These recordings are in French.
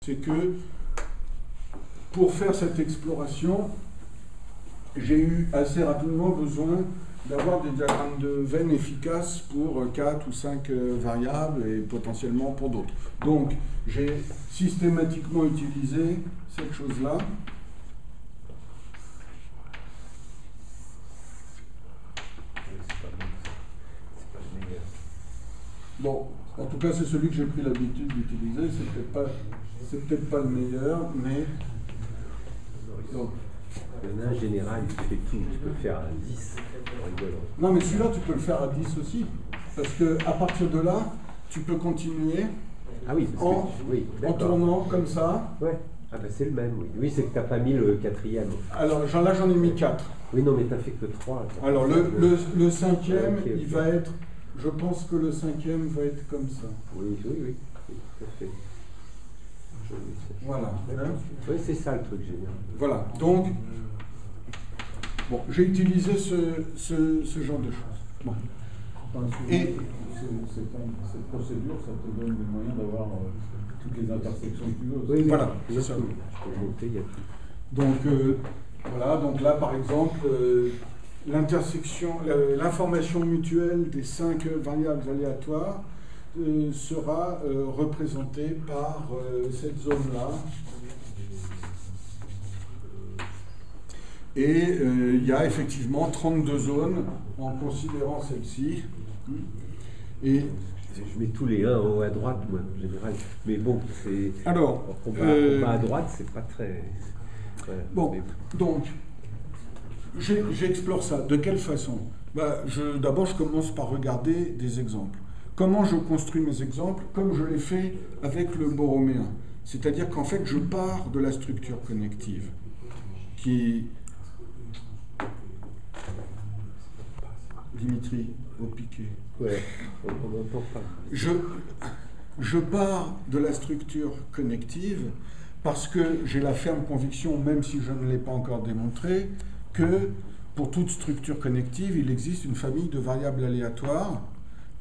c'est que pour faire cette exploration, j'ai eu assez rapidement besoin d'avoir des diagrammes de veine efficaces pour 4 ou 5 variables et potentiellement pour d'autres. Donc, j'ai systématiquement utilisé cette chose-là. Bon, en tout cas, c'est celui que j'ai pris l'habitude d'utiliser. C'est peut-être pas le meilleur, mais... Donc, il y en a un général qui fait tout, tu peux le faire à 10, rigolo. Non, mais celui-là, tu peux le faire à 10 aussi, parce qu'à partir de là, tu peux continuer en tournant comme ça. Ouais. Ah ben c'est le même, oui. Oui, c'est que tu n'as pas mis le quatrième. Alors là, j'en ai mis 4. Oui, non, mais tu n'as fait que 3. Alors le cinquième, okay. Il va être... Je pense que le cinquième va être comme ça. Oui, tout à fait. Voilà. Oui, c'est ça le truc génial. Voilà. Donc, bon, j'ai utilisé ce genre de choses. Bon. Et cette procédure, ça te donne les moyens d'avoir toutes les intersections que tu veux. Oui, voilà, c'est ça. Donc, voilà. Donc là, par exemple, l'information mutuelle des 5 variables aléatoires sera représentée par cette zone-là. Et il y a effectivement 32 zones en considérant celle-ci. Et je mets tous les 1 en haut à droite, moi, en général. Mais bon, c'est. Alors, en bas à droite, c'est pas très. Voilà. Bon, donc, j'explore ça. De quelle façon? D'abord, je commence par regarder des exemples. Comment je construis mes exemples? Comme je l'ai fait avec le borroméen. C'est-à-dire qu'en fait, je pars de la structure connective qui... Dimitri, au piquet. Ouais, on n'entend pas. Je pars de la structure connective parce que j'ai la ferme conviction, même si je ne l'ai pas encore démontré, que pour toute structure connective, il existe une famille de variables aléatoires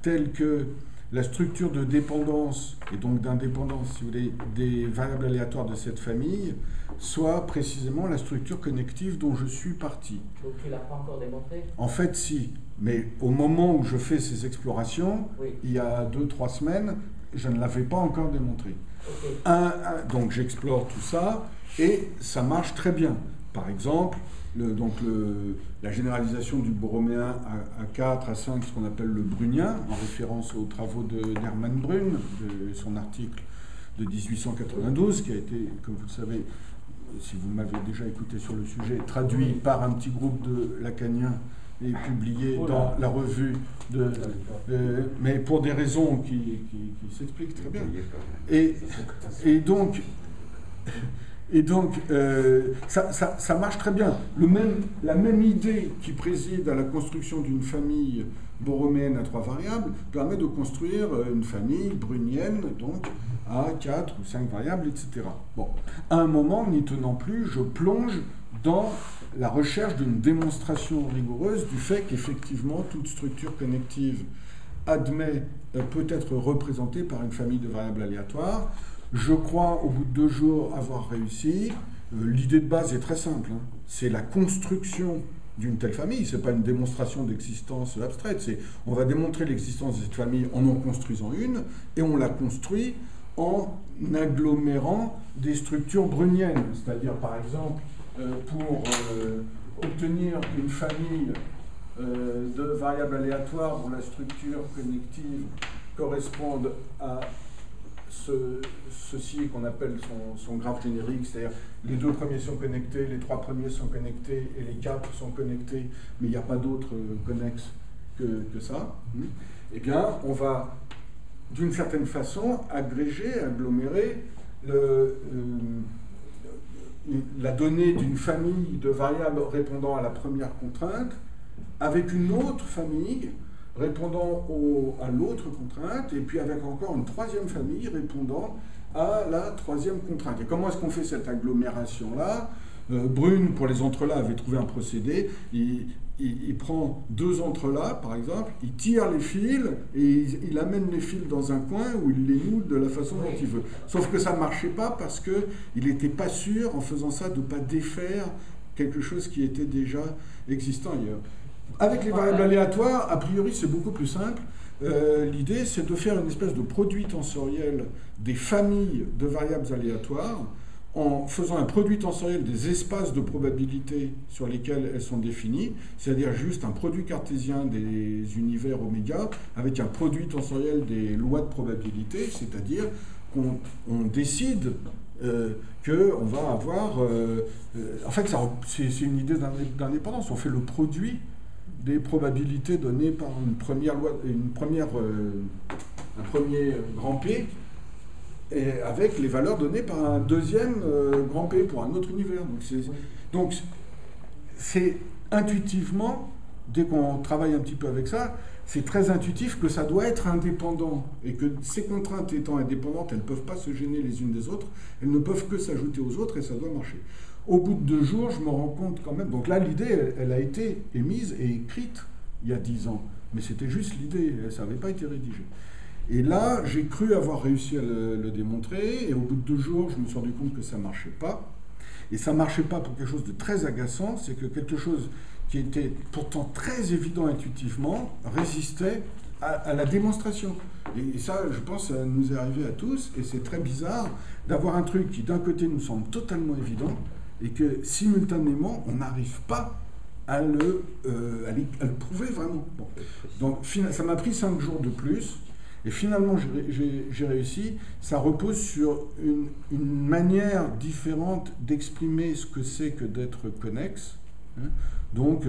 telles que la structure de dépendance et donc d'indépendance, si vous voulez, des variables aléatoires de cette famille soit précisément la structure connective dont je suis parti. Donc tu ne l'as pas encore démontré? En fait, si. Mais au moment où je fais ces explorations, oui. Il y a 2-3 semaines, je ne l'avais pas encore démontré. Okay. Donc j'explore tout ça et ça marche très bien. Par exemple, la généralisation du borroméen à 4, à 5, ce qu'on appelle le brunien, en référence aux travaux d'Hermann Brun, de son article de 1892, qui a été, comme vous le savez, si vous m'avez déjà écouté sur le sujet, traduit par un petit groupe de lacaniens et publié dans la revue mais pour des raisons qui s'expliquent très bien. Et donc ça marche très bien. La même idée qui préside à la construction d'une famille borroméenne à 3 variables permet de construire une famille brunienne, donc à 4 ou 5 variables, etc. Bon, à un moment, n'y tenant plus, je plonge dans la recherche d'une démonstration rigoureuse du fait qu'effectivement, toute structure connective peut être représentée par une famille de variables aléatoires. Je crois, au bout de 2 jours, avoir réussi. L'idée de base est très simple. C'est la construction d'une telle famille. Ce n'est pas une démonstration d'existence abstraite. On va démontrer l'existence de cette famille en construisant une, et on la construit en agglomérant des structures bruniennes. C'est-à-dire, par exemple, pour obtenir une famille de variables aléatoires dont la structure connective corresponde à ceci qu'on appelle son graphe générique, c'est-à-dire les 2 premiers sont connectés, les 3 premiers sont connectés et les 4 sont connectés, mais il n'y a pas d'autres connexes que ça. Eh bien, on va d'une certaine façon agréger, agglomérer la donnée d'une famille de variables répondant à la première contrainte avec une autre famille répondant à l'autre contrainte, et puis avec encore une 3e famille répondant à la 3e contrainte. Et comment est-ce qu'on fait cette agglomération-là? Brune, pour les entrelacs, avait trouvé un procédé. Il prend 2 entrelacs, par exemple, il tire les fils et il amène les fils dans un coin où il les noue de la façon dont il veut. Sauf que ça ne marchait pas parce qu'il n'était pas sûr, en faisant ça, de ne pas défaire quelque chose qui était déjà existant ailleurs. Avec les variables aléatoires, a priori, c'est beaucoup plus simple. L'idée, c'est de faire une espèce de produit tensoriel des familles de variables aléatoires en faisant un produit tensoriel des espaces de probabilité sur lesquels elles sont définies, c'est-à-dire juste un produit cartésien des univers oméga avec un produit tensoriel des lois de probabilité, c'est-à-dire qu'on décide qu'on va avoir... en fait, c'est une idée d'indépendance. On fait le produit des probabilités données par un premier grand P, et avec les valeurs données par un deuxième grand P pour un autre univers. Donc c'est intuitivement, dès qu'on travaille un petit peu avec ça, c'est très intuitif que ça doit être indépendant, et que ces contraintes étant indépendantes, elles ne peuvent pas se gêner les unes des autres, elles ne peuvent que s'ajouter aux autres, et ça doit marcher. Au bout de 2 jours, je me rends compte quand même, donc là l'idée, elle a été émise et écrite il y a 10 ans, mais c'était juste l'idée, ça n'avait pas été rédigé. Et là, j'ai cru avoir réussi à le démontrer, et au bout de 2 jours, je me suis rendu compte que ça ne marchait pas. Et ça ne marchait pas pour quelque chose de très agaçant, c'est que quelque chose qui était pourtant très évident intuitivement résistait à la démonstration. Et ça, je pense, ça nous est arrivé à tous, et c'est très bizarre d'avoir un truc qui, d'un côté, nous semble totalement évident, et que, simultanément, on n'arrive pas à le prouver vraiment. Bon. Donc, ça m'a pris 5 jours de plus, et finalement, j'ai réussi. Ça repose sur une manière différente d'exprimer ce que c'est que d'être connexe. Hein. Donc,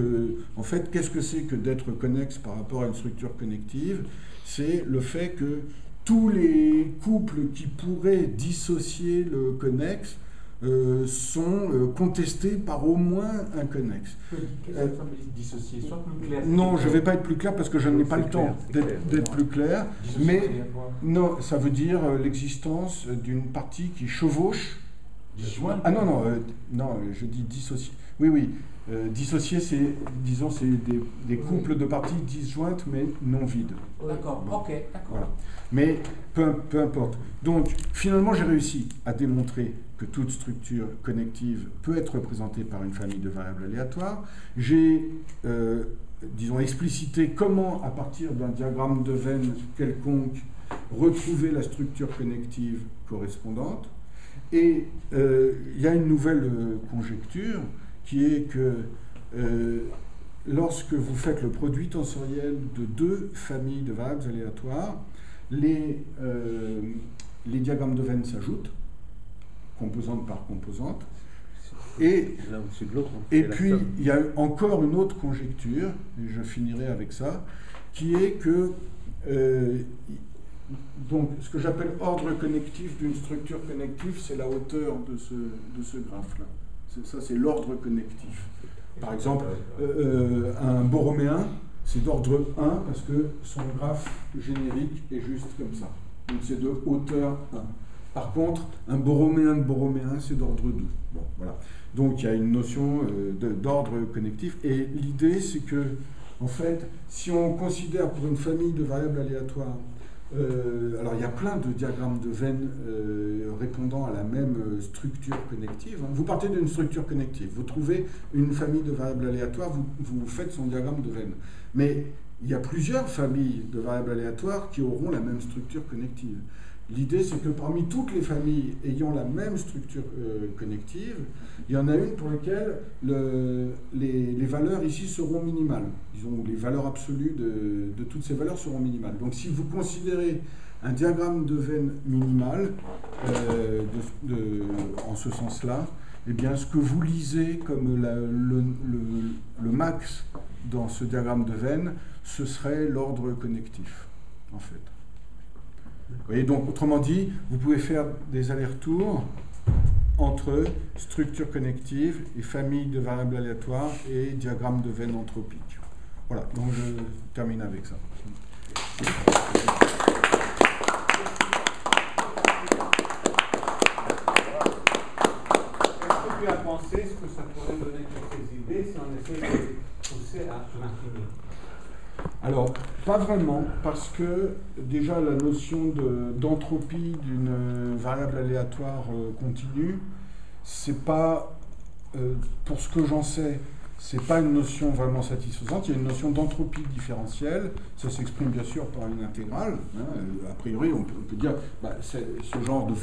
en fait, qu'est-ce que c'est que d'être connexe par rapport à une structure connective? C'est le fait que tous les couples qui pourraient dissocier le connexe sont contestés par au moins un connexe. Dissocier, soit plus clair. Non, je ne vais pas être plus clair parce que je n'ai pas le temps d'être plus clair. Mais non, ça veut dire l'existence d'une partie qui chevauche. Disjointe. Ah non, je dis dissocier. Oui. Dissocier, c'est des couples de parties disjointes mais non vides. D'accord, bon. Ok, d'accord. Voilà. Mais peu importe. Donc, finalement, j'ai réussi à démontrer que toute structure connective peut être représentée par une famille de variables aléatoires. J'ai, explicité comment, à partir d'un diagramme de Venn quelconque, retrouver la structure connective correspondante. Et il y a une nouvelle conjecture qui est que lorsque vous faites le produit tensoriel de 2 familles de variables aléatoires, les diagrammes de Venn s'ajoutent, composante par composante, et puis il y a encore une autre conjecture, et je finirai avec ça, qui est que donc, ce que j'appelle ordre connectif d'une structure connective, c'est la hauteur de ce graphe-là. Ça, c'est l'ordre connectif. Par exemple, un borroméen, c'est d'ordre 1 parce que son graphe générique est juste comme ça. Donc, c'est de hauteur 1. Par contre, un borroméen de borroméen, c'est d'ordre 2. Bon, voilà. Donc, il y a une notion d'ordre connectif. Et l'idée, c'est que, en fait, si on considère pour une famille de variables aléatoires, alors il y a plein de diagrammes de Venn répondant à la même structure connective. Vous partez d'une structure connective, vous trouvez une famille de variables aléatoires, vous faites son diagramme de Venn. Mais il y a plusieurs familles de variables aléatoires qui auront la même structure connective. L'idée, c'est que parmi toutes les familles ayant la même structure connective, il y en a une pour laquelle les valeurs ici seront minimales. Disons, les valeurs absolues de toutes ces valeurs seront minimales. Donc, si vous considérez un diagramme de Venn minimal, en ce sens-là, eh bien, ce que vous lisez comme le max dans ce diagramme de Venn, ce serait l'ordre connectif, en fait. Vous voyez, donc, autrement dit, vous pouvez faire des allers-retours entre structure connective et famille de variables aléatoires et diagramme de Venn anthropique. Voilà, donc je termine avec ça. à penser ce que ça pourrait donner toutes ces idées si on essaie de les pousser à l'infini. Alors, pas vraiment, parce que déjà la notion d'entropie d'une variable aléatoire continue, c'est pas, pour ce que j'en sais, c'est pas une notion vraiment satisfaisante. Il y a une notion d'entropie différentielle, ça s'exprime bien sûr par une intégrale. Hein. A priori, on peut dire, ce genre de